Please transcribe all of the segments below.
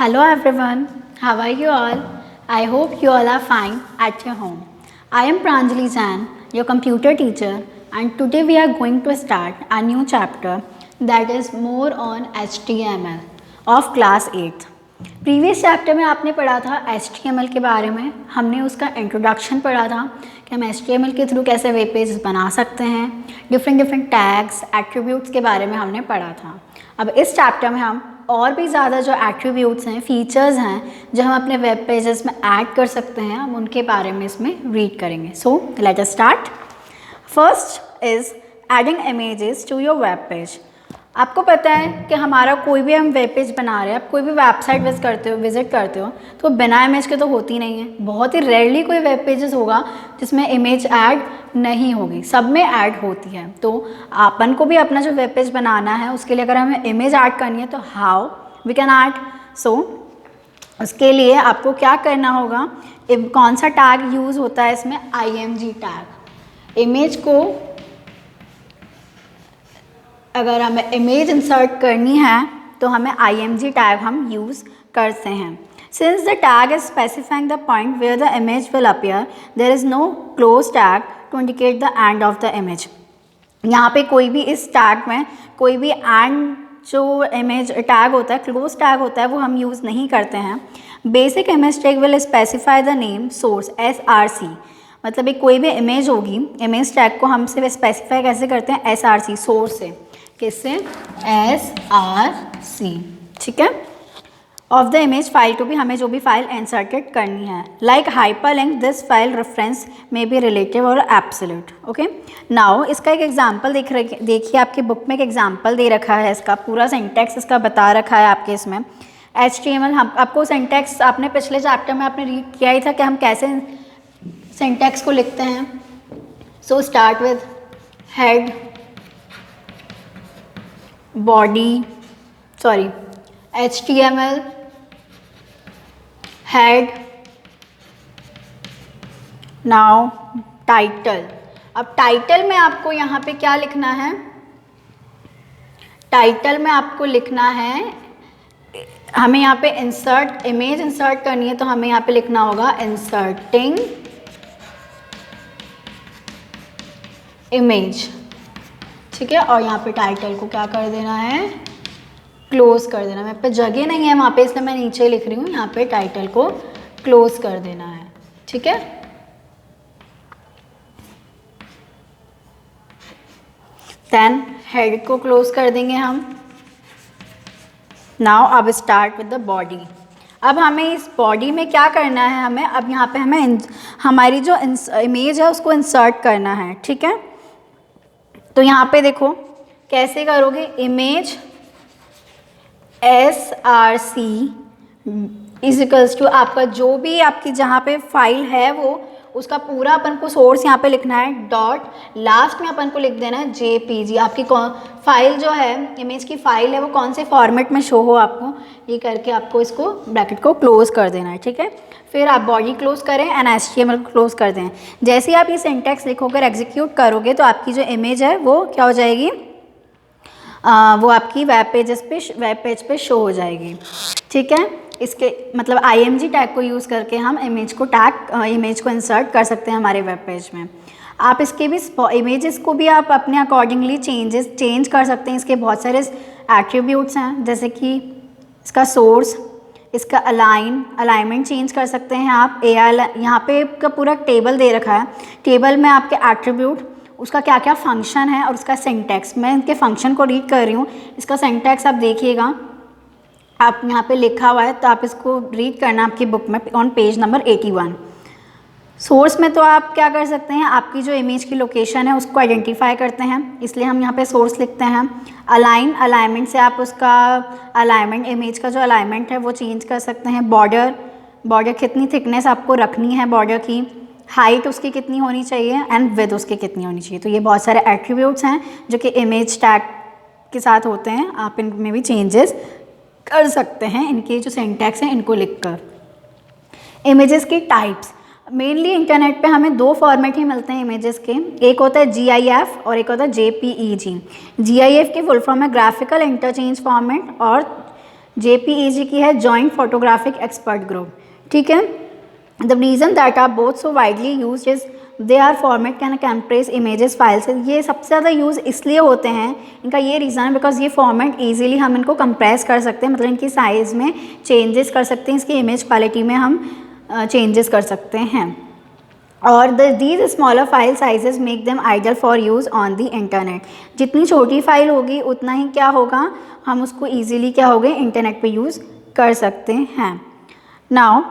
Hello everyone, how are you all? I hope you all are fine at your home. I am Pranjali Jain, your computer teacher, and today we are going to start a new chapter that is more on HTML of class 8th. Previous chapter में आपने पढ़ा था HTML के बारे में, हमने उसका introduction पढ़ा था कि हम HTML के थ्रू कैसे वेब पेज बना सकते हैं, डिफरेंट टैग्स, एट्रीब्यूट्स के बारे में हमने पढ़ा था। अब इस चैप्टर में हम और भी ज़्यादा जो एट्रीब्यूट्स हैं, फीचर्स हैं जो हम अपने वेब पेजेस में ऐड कर सकते हैं, हम उनके बारे में इसमें रीड करेंगे। So let us start. First is adding images to your web page. आपको पता है कि हमारा कोई भी हम वेब पेज बना रहे हैं, आप कोई भी वेबसाइट विजिट करते हो तो बिना इमेज के तो होती नहीं है। बहुत ही रेयरली कोई वेब पेजेस होगा जिसमें इमेज ऐड नहीं होगी, सब में ऐड होती है। तो अपन को भी अपना जो वेब पेज बनाना है उसके लिए अगर हमें इमेज ऐड करनी है तो हाउ वी कैन ऐड। सो उसके लिए आपको क्या करना होगा, कौन सा टैग यूज़ होता है इसमें, IMG टैग। इमेज को अगर हमें इमेज इंसर्ट करनी है तो हमें IMG टैग हम यूज़ करते हैं। Since the tag is specifying the point where the image will appear, there is no close tag to indicate the end of the image. यहाँ पे कोई भी इस टैग में कोई भी एंड जो इमेज टैग होता है, क्लोज टैग होता है, वो हम यूज़ नहीं करते हैं। Basic image tag will specify the name source SRC, मतलब एक कोई भी इमेज होगी, इमेज टैग को हम सिर्फ स्पेसिफाई कैसे करते हैं, SRC सोर्स से। किससे? SRC, ठीक है। Of the image file to भी हमें जो भी फाइल इंसर्टेड करनी है, like hyperlink this file reference में बी रिलेटिव और एब्सोल्यूट। ओके, नाउ इसका एक एग्जांपल देखिए आपकी बुक में एक एग्जांपल दे रखा है, इसका पूरा सिंटैक्स इसका बता रखा है आपके इसमें। HTML हम आपको सिंटैक्स आपने पिछले चैप्टर में आपने रीड किया ही था कि हम कैसे सिंटैक्स को लिखते हैं। So start with head, body, sorry HTML, head, now title. अब टाइटल में आपको यहाँ पे क्या लिखना है, टाइटल में आपको लिखना है, हमें यहाँ पे इंसर्ट इमेज इंसर्ट करनी है तो हमें यहाँ पे लिखना होगा इंसर्टिंग इमेज, ठीक है। और यहाँ पे टाइटल को क्या कर देना है, क्लोज कर देना। मेरे पे जगह नहीं है वहाँ पे इसलिए मैं नीचे लिख रही हूँ, यहाँ पे टाइटल को क्लोज कर देना है, ठीक है। देन हेड को क्लोज कर देंगे हम। नाउ अब स्टार्ट विद द बॉडी। अब हमें इस बॉडी में क्या करना है, हमें अब यहाँ पे हमें हमारी जो इमेज है उसको इंसर्ट करना है, ठीक है। तो यहाँ पे देखो कैसे करोगे, image SRC is equals to आपका जो भी आपकी जहाँ पे फाइल है वो उसका पूरा अपन को सोर्स यहाँ पे लिखना है, डॉट लास्ट में अपन को लिख देना है JPG। आपकी फाइल जो है, इमेज की फाइल है, वो कौन से फॉर्मेट में शो हो आपको, ये करके आपको इसको ब्रैकेट को क्लोज कर देना है, ठीक है। फिर आप बॉडी क्लोज करें एंड HTML को क्लोज कर दें। जैसे ही आप ये सिंटैक्स लिखोगे, एग्जीक्यूट करोगे तो आपकी जो इमेज है वो क्या हो जाएगी, वो आपकी वेब पेज पे शो हो जाएगी, ठीक है। इसके मतलब IMG टैग को यूज़ करके हम इमेज को इंसर्ट कर सकते हैं हमारे वेब पेज में। आप इसके भी इमेजेस को भी आप अपने अकॉर्डिंगली चेंज कर सकते हैं। इसके बहुत सारे एट्रीब्यूट्स हैं, जैसे कि इसका सोर्स, इसका अलाइनमेंट चेंज कर सकते हैं आप। यहाँ पे का पूरा टेबल दे रखा है, टेबल में आपके एट्रीब्यूट, उसका क्या क्या फंक्शन है और उसका सिंटैक्स। मैं इनके फंक्शन को रीड कर रही हूँ, इसका सिंटैक्स आप देखिएगा, आप यहाँ पे लिखा हुआ है तो आप इसको रीड करना आपकी बुक में ऑन पेज नंबर 81। सोर्स में तो आप क्या कर सकते हैं, आपकी जो इमेज की लोकेशन है उसको आइडेंटिफाई करते हैं, इसलिए हम यहाँ पे सोर्स लिखते हैं। अलाइनमेंट से आप उसका अलाइनमेंट, इमेज का जो अलाइनमेंट है वो चेंज कर सकते हैं। बॉर्डर कितनी थिकनेस आपको रखनी है बॉर्डर की, हाइट उसकी कितनी होनी चाहिए एंड विड्थ उसकी कितनी होनी चाहिए। तो ये बहुत सारे एट्रीब्यूट्स हैं जो कि इमेज टैग के साथ होते हैं, आप इनमें भी चेंजेस कर सकते हैं इनके जो सिंटैक्स हैं इनको लिखकर। इमेजेस की टाइप्स, मेनली इंटरनेट पे हमें दो फॉर्मेट ही मिलते हैं इमेजेस के, एक होता है GIF और एक होता है JPEG। GIF की फुल फॉर्म है ग्राफिकल इंटरचेंज फॉर्मेट और JPEG की है जॉइंट फोटोग्राफिक एक्सपर्ट ग्रुप, ठीक है। The reason that are both so widely use is they are format can compress images files. ये सबसे ज़्यादा यूज़ इसलिए होते हैं, इनका ये रीज़न है बिकॉज ये फॉर्मेट ईजिली हम इनको कंप्रेस कर सकते हैं, मतलब इनकी साइज़ में चेंजेस कर सकते हैं, इसकी इमेज क्वालिटी में हम चेंजेस कर सकते हैं। और these smaller file sizes make them ideal for use on the internet. जितनी छोटी फाइल होगी उतना ही क्या होगा, हम उसको ईजिली क्या होगा इंटरनेट पे यूज़ कर सकते हैं। नाउ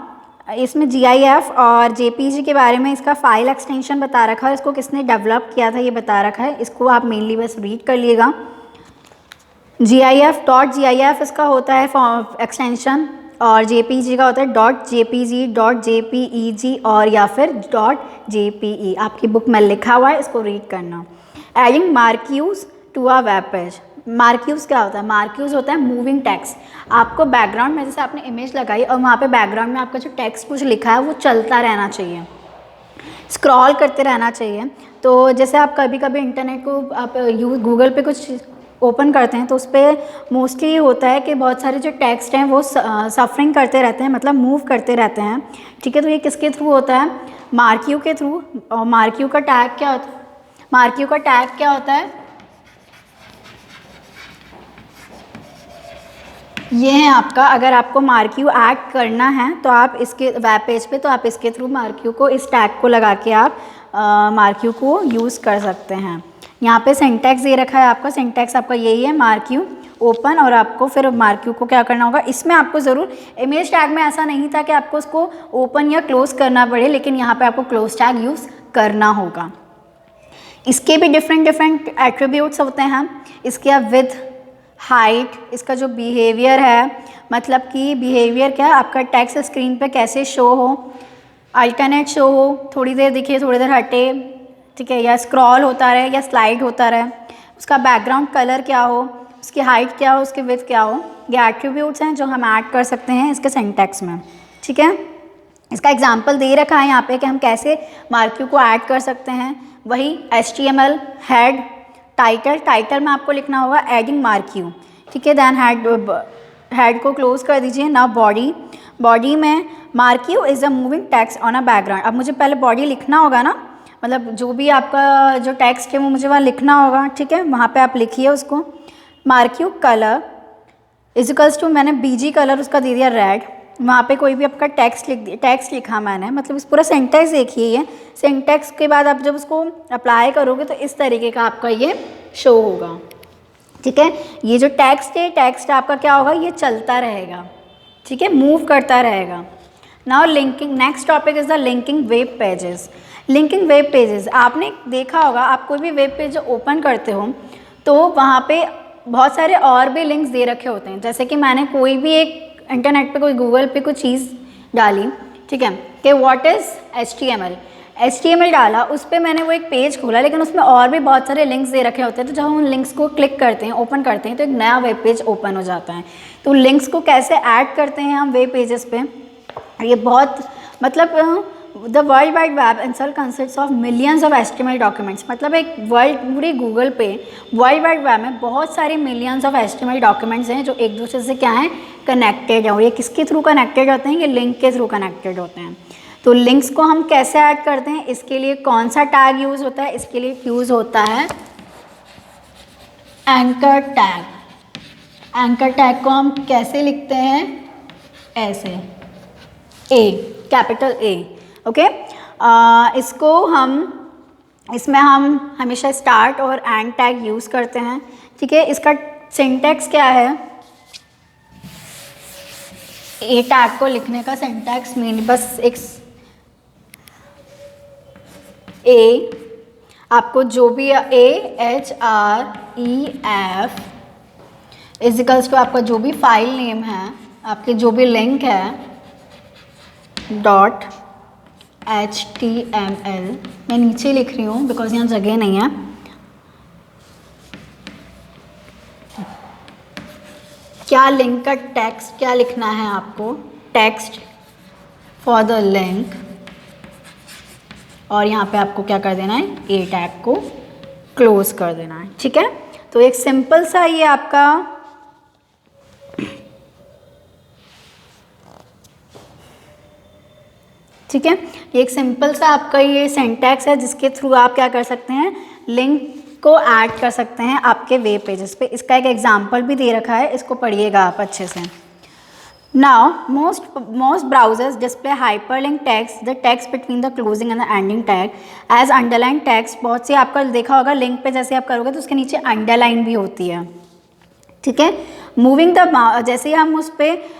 इसमें GIF और JPG के बारे में इसका फाइल एक्सटेंशन बता रखा है, इसको किसने डेवलप किया था ये बता रखा है, इसको आप मेनली बस रीड कर लिएगा। GIF इसका होता है एक्सटेंशन और JPG का होता है .jpg, .jpeg और या फिर .jpe। आपकी बुक में लिखा हुआ है, इसको रीड करना। Adding marquees to a web page. Marquees क्या होता है, मार्क्यूज होता है मूविंग टेक्स्ट। आपको बैकग्राउंड में जैसे आपने इमेज लगाई और वहाँ पे बैकग्राउंड में आपका जो टेक्स्ट कुछ लिखा है वो चलता रहना चाहिए, स्क्रॉल करते रहना चाहिए। तो जैसे आप कभी कभी इंटरनेट को आप गूगल पे कुछ ओपन करते हैं तो उस पर मोस्टली होता है कि बहुत सारे जो टेक्स्ट हैं वो सफरिंग करते रहते हैं, मतलब मूव करते रहते हैं, ठीक है। तो ये किसके थ्रू होता है, मार्क्यू के थ्रू। और मार्क्यू का टैग क्या होता है, मार्क्यू का टैग क्या होता है, ये है आपका। अगर आपको मार्क्यू ऐड करना है तो आप इसके वेब पेज पे, तो आप इसके थ्रू मार्क्यू को, इस टैग को लगा के आप मार्क्यू को यूज़ कर सकते हैं। यहाँ पे सिंटैक्स दे रखा है आपका, सिंटैक्स आपका यही है, मार्क्यू ओपन, और आपको फिर मार्क्यू को क्या करना होगा, इसमें आपको ज़रूर, इमेज टैग में ऐसा नहीं था कि आपको उसको ओपन या क्लोज़ करना पड़े, लेकिन यहाँ पे आपको क्लोज टैग यूज़ करना होगा। इसके भी डिफरेंट एट्रीब्यूट्स होते हैं। इसके विथ, हाइट, इसका जो बिहेवियर है, मतलब कि बिहेवियर क्या, आपका टेक्स्ट स्क्रीन पे कैसे शो हो, अल्टरनेट शो हो, थोड़ी देर दिखे थोड़ी देर हटे, ठीक है, या स्क्रॉल होता रहे या स्लाइड होता रहे, उसका बैकग्राउंड कलर क्या हो, उसकी हाइट क्या हो, उसकी विड्थ क्या हो, ये एट्रीब्यूट्स हैं जो हम ऐड कर सकते हैं इसके सिंटैक्स में, ठीक है। इसका एग्जाम्पल दे रखा है यहाँ पे कि हम कैसे मार्क्यू को ऐड कर सकते हैं। वही HTML हेड, टाइटल में आपको लिखना होगा एडिंग मार्क्यू, ठीक है। देन हेड को क्लोज कर दीजिए। नाउ बॉडी में marquee is a moving text on a background. अब मुझे पहले बॉडी लिखना होगा ना, मतलब जो भी आपका जो टेक्स्ट है वो मुझे वहाँ लिखना होगा, ठीक है। वहाँ पे आप लिखिए उसको। मार्क्यू कलर इजिकल्स टू, मैंने BG कलर उसका दे दिया रेड। वहाँ पे कोई भी आपका टेक्स्ट लिखा मैंने, मतलब इस पूरा सेंटेक्स देखिए, ये सेंटेक्स के बाद आप जब उसको अप्लाई करोगे तो इस तरीके का आपका ये शो होगा, ठीक है। ये जो टेक्स्ट है, टेक्स्ट आपका क्या होगा, ये चलता रहेगा, ठीक है, मूव करता रहेगा। Now linking, next topic is the linking web pages. Linking web pages, आपने देखा होगा, आप कोई भी वेब पेज ओपन करते हो तो वहाँ पे बहुत सारे और भी लिंक्स दे रखे होते हैं। जैसे कि मैंने कोई भी एक इंटरनेट पे, कोई गूगल पे कोई चीज़ डाली, ठीक है, कि व्हाट इज़ HTML डाला, उस पर मैंने वो एक पेज खोला, लेकिन उसमें और भी बहुत सारे लिंक्स दे रखे होते हैं। तो जब हम उन लिंक्स को क्लिक करते हैं, ओपन करते हैं, तो एक नया वेब पेज ओपन हो जाता है। तो लिंक्स को कैसे ऐड करते हैं हम वेब पेजेस पे, ये बहुत, मतलब the world wide web incel consists of millions of HTML documents. मतलब एक पूरे गूगल पे वर्ल्ड वाइड वेब में बहुत सारे मिलियंस ऑफ HTML डॉक्यूमेंट्स हैं जो एक दूसरे से क्या हैं, कनेक्टेड है। और ये किसके थ्रू कनेक्टेड होते हैं, ये लिंक के थ्रू कनेक्टेड होते हैं। तो लिंक्स को हम कैसे ऐड करते हैं, इसके लिए कौन सा टैग यूज़ होता है, इसके लिए यूज़ होता है एंकर टैग। एंकर टैग को हम कैसे लिखते हैं, ऐसे, कैपिटल A, ओके। इसको इसमें हम हमेशा स्टार्ट और एंड टैग यूज़ करते हैं, ठीक है। इसका सिंटैक्स क्या है, A टैग को लिखने का सिंटैक्स मीन बस एक A, आपको जो भी AHREF इजिकल्स टू आपका जो भी फाइल नेम है, आपके जो भी लिंक है, .html, मैं नीचे लिख रही हूँ बिकॉज यहाँ जगह नहीं है। क्या लिंक का टेक्स्ट क्या लिखना है आपको, टेक्स्ट फॉर द लिंक, और यहाँ पे आपको क्या कर देना है, A टैग को क्लोज कर देना है, ठीक है। तो एक सिंपल सा ये आपका ठीक है, ये एक सिंपल सा आपका ये सिंटैक्स है जिसके थ्रू आप क्या कर सकते हैं, लिंक को ऐड कर सकते हैं आपके वेब पेजेस पे। इसका एक एग्जांपल भी दे रखा है, इसको पढ़िएगा आप अच्छे से। Now most browsers display hyperlink text, the text between the closing and the ending tag as underline text। बहुत से आपका देखा होगा लिंक पे जैसे आप करोगे तो उसके नीचे अंडरलाइन भी होती है, ठीक है। मूविंग द, जैसे हम उस पर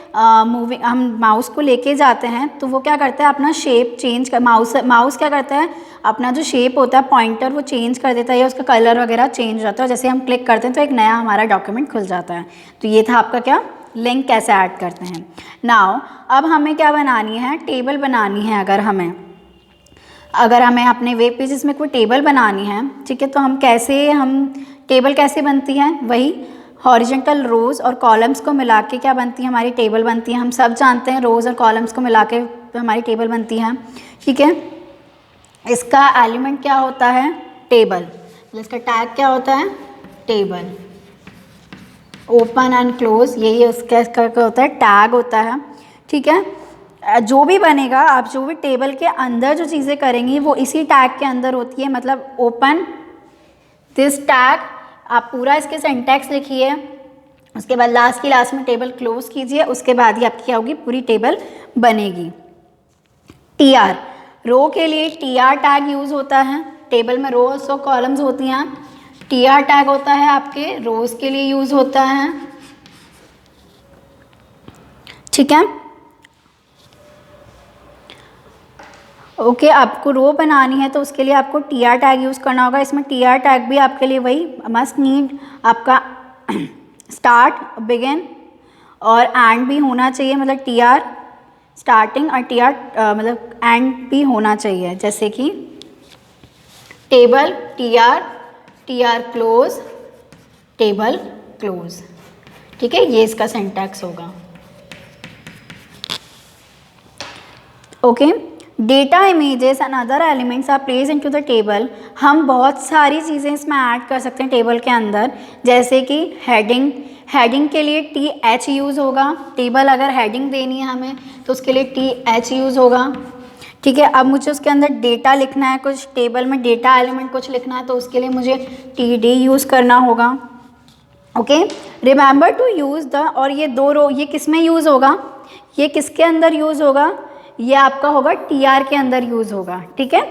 हम माउस को लेके जाते हैं तो वो क्या करता है, अपना शेप चेंज कर, माउस क्या करता है, अपना जो शेप होता है पॉइंटर वो चेंज कर देता है या उसका कलर वगैरह चेंज हो जाता है। जैसे हम क्लिक करते हैं तो एक नया हमारा डॉक्यूमेंट खुल जाता है। तो ये था आपका क्या, लिंक कैसे ऐड करते हैं। नाउ अब हमें क्या बनानी है, टेबल बनानी है। अगर हमें अपने वेब पेजेस में कोई टेबल बनानी है, ठीक है, तो हम टेबल कैसे बनती है, वही हॉरिजॉन्टल रोज़ और कॉलम्स को मिला के क्या बनती है, हमारी टेबल बनती है। हम सब जानते हैं रोज़ और कॉलम्स को मिला के हमारी टेबल बनती है, ठीक है। इसका एलिमेंट क्या होता है, टेबल। इसका टैग क्या होता है, टेबल। ओपन एंड क्लोज, यही उसका होता है, टैग होता है, ठीक है। जो भी बनेगा, आप जो भी टेबल के अंदर जो चीज़ें करेंगी वो इसी टैग के अंदर होती है। मतलब ओपन दिस टैग, आप पूरा इसके सिंटैक्स लिखिए, उसके बाद लास्ट में टेबल क्लोज कीजिए, उसके बाद ही आपकी क्या होगी, पूरी टेबल बनेगी। टीआर, रो के लिए टीआर टैग यूज़ होता है। टेबल में रोज और कॉलम्स होती हैं, टीआर टैग होता है आपके रोज के लिए यूज़ होता है, ठीक है। ओके, आपको रो बनानी है तो उसके लिए आपको टीआर टैग यूज़ करना होगा। इसमें टीआर टैग भी आपके लिए वही मस्ट नीड आपका स्टार्ट, बिगिन और एंड भी होना चाहिए। मतलब टीआर स्टार्टिंग और टीआर मतलब एंड भी होना चाहिए। जैसे कि table TR close, table close, ठीक है, ये इसका सिंटैक्स होगा। Okay, data images and other elements are placed into the table. हम बहुत सारी चीज़ें इसमें ऐड कर सकते हैं टेबल के अंदर, जैसे कि हेडिंग के लिए TH यूज़ होगा। टेबल अगर हेडिंग देनी है हमें तो उसके लिए TH यूज़ होगा, ठीक है। अब मुझे उसके अंदर डेटा लिखना है, कुछ टेबल में डेटा एलिमेंट कुछ लिखना है तो उसके लिए मुझे TD यूज़ करना होगा। Okay, remember to use the, और ये दो रो ये किस में यूज़ होगा, ये किसके अंदर यूज़ होगा, ये आपका होगा TR के अंदर यूज़ होगा, ठीक है।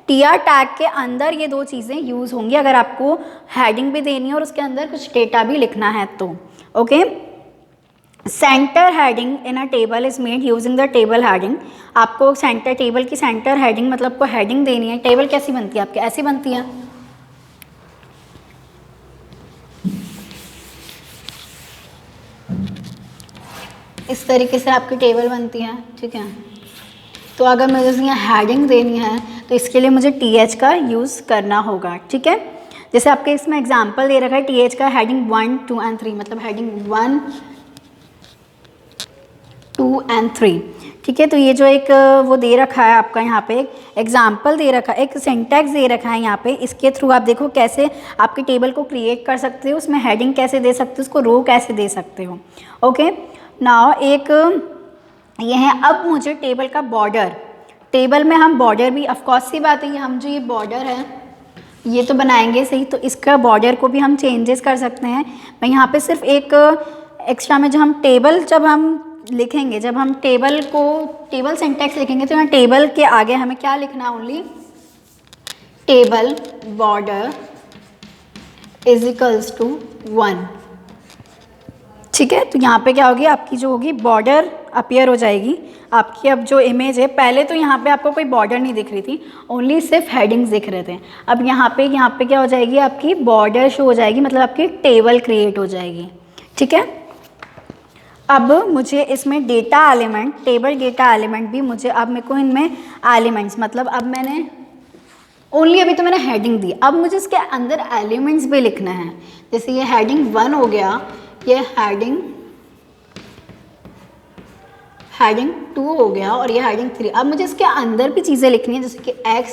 TR टैग के अंदर ये दो चीज़ें यूज़ होंगी अगर आपको हेडिंग भी देनी है और उसके अंदर कुछ डेटा भी लिखना है तो। Okay, centre heading in a table is made using the table heading. आपको टेबल की सेंटर हेडिंग मतलब को हेडिंग देनी है। टेबल कैसी बनती है आपकी, ऐसी बनती है, इस तरीके से आपकी टेबल बनती है, ठीक है। तो अगर मुझे यहाँ हेडिंग देनी है तो इसके लिए मुझे TH का यूज़ करना होगा, ठीक है। जैसे आपके इसमें एग्जांपल दे रखा है TH का, हेडिंग 1, 2 एंड 3, मतलब हेडिंग 1, 2 एंड 3, ठीक है। तो ये जो एक वो दे रखा है आपका, यहाँ पे एक एग्जाम्पल दे रखा है, एक सिंटैक्स दे रखा है यहाँ पे। इसके थ्रू आप देखो कैसे आपके टेबल को क्रिएट कर सकते हो, उसमें हेडिंग कैसे दे सकते हो, उसको रो कैसे दे सकते हो। ओके, नाउ एक ये है। अब मुझे टेबल का बॉर्डर, टेबल में हम बॉर्डर भी ऑफकोर्स सी बात है, हम जो ये बॉर्डर है ये तो बनाएंगे सही, तो इसका बॉर्डर को भी हम चेंजेस कर सकते हैं। मैं यहाँ पे सिर्फ एक एक्स्ट्रा में, जब हम लिखेंगे, जब हम टेबल सिंटैक्स लिखेंगे तो यहाँ टेबल के आगे हमें क्या लिखना है, only table border is equals to 1, ठीक है। तो यहाँ पे क्या होगी, आपकी जो होगी बॉर्डर अपीयर हो जाएगी। आपकी अब जो इमेज है, पहले तो यहाँ पे आपको कोई बॉर्डर नहीं दिख रही थी, ओनली सिर्फ हेडिंग्स दिख रहे थे। अब यहाँ पे क्या हो जाएगी, आपकी बॉर्डर शो हो जाएगी, मतलब आपकी टेबल क्रिएट हो जाएगी, ठीक है। अब मुझे इसमें data element, table data element भी मुझे, अब मेरे को इनमें एलिमेंट्स, मतलब अब मैंने ओनली अभी तो मैंने हेडिंग दी, अब मुझे इसके अंदर एलिमेंट्स भी लिखना है। जैसे ये हेडिंग 1 हो गया, ये हेडिंग 2 हो गया और ये हेडिंग 3। अब मुझे इसके अंदर भी चीज़ें लिखनी है, जैसे कि X,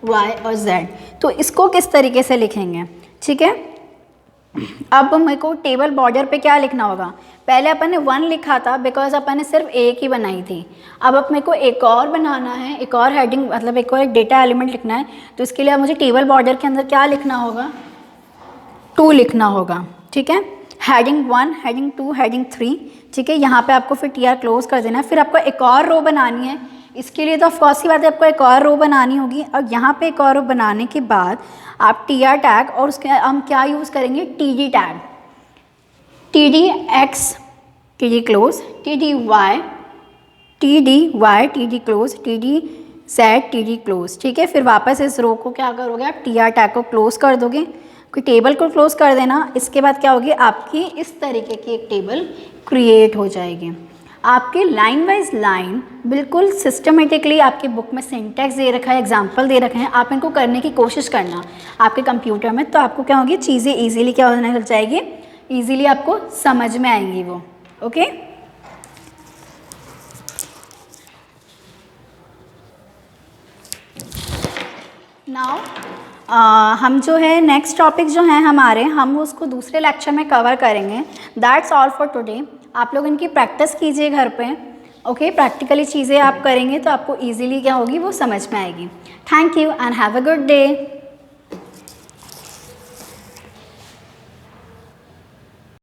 Y और Z। तो इसको किस तरीके से लिखेंगे, ठीक है। अब मेरे को टेबल बॉर्डर पे क्या लिखना होगा, पहले अपन ने 1 लिखा था बिकॉज अपन ने सिर्फ एक ही बनाई थी। अब मेरे को एक और बनाना है, एक और हेडिंग मतलब एक और डेटा एलिमेंट लिखना है, तो इसके लिए मुझे टेबल बॉर्डर के अंदर क्या लिखना होगा, 2 लिखना होगा। ठीक है, हेडिंग 1, हेडिंग 2, हेडिंग 3। ठीक है, यहाँ पे आपको फिर TR क्लोज कर देना है। फिर आपको एक और रो बनानी है, इसके लिए तो ऑफकोर्स की बात है आपको एक और रो बनानी होगी। और यहाँ पे एक और रो बनाने के बाद आप TR टैग और उसके हम क्या यूज़ करेंगे, TD tag, TDX TD close, TDY TD close, TDZ TD close. ठीक है, फिर वापस इस रो को क्या करोगे आप, TR टैग को क्लोज कर दोगे, कोई टेबल को क्लोज कर देना। इसके बाद क्या होगी, आपकी इस तरीके की एक टेबल क्रिएट हो जाएगी। आपके लाइन वाइज लाइन बिल्कुल सिस्टमेटिकली आपके बुक में सिंटैक्स दे रखा है, एग्जाम्पल दे रखे हैं, आप इनको करने की कोशिश करना आपके कंप्यूटर में, तो आपको क्या होगी, चीज़ें ईजिली क्या होने लग जाएगी, ईजिली आपको समझ में आएंगी वो। ओके, नाउ हम जो है नेक्स्ट टॉपिक जो है हमारे, हम उसको दूसरे लेक्चर में कवर करेंगे। That's all for today. आप लोग इनकी प्रैक्टिस कीजिए घर पे। ओके, प्रैक्टिकली चीज़ें आप करेंगे तो आपको इजीली क्या होगी, वो समझ में आएगी। Thank you and have a good day.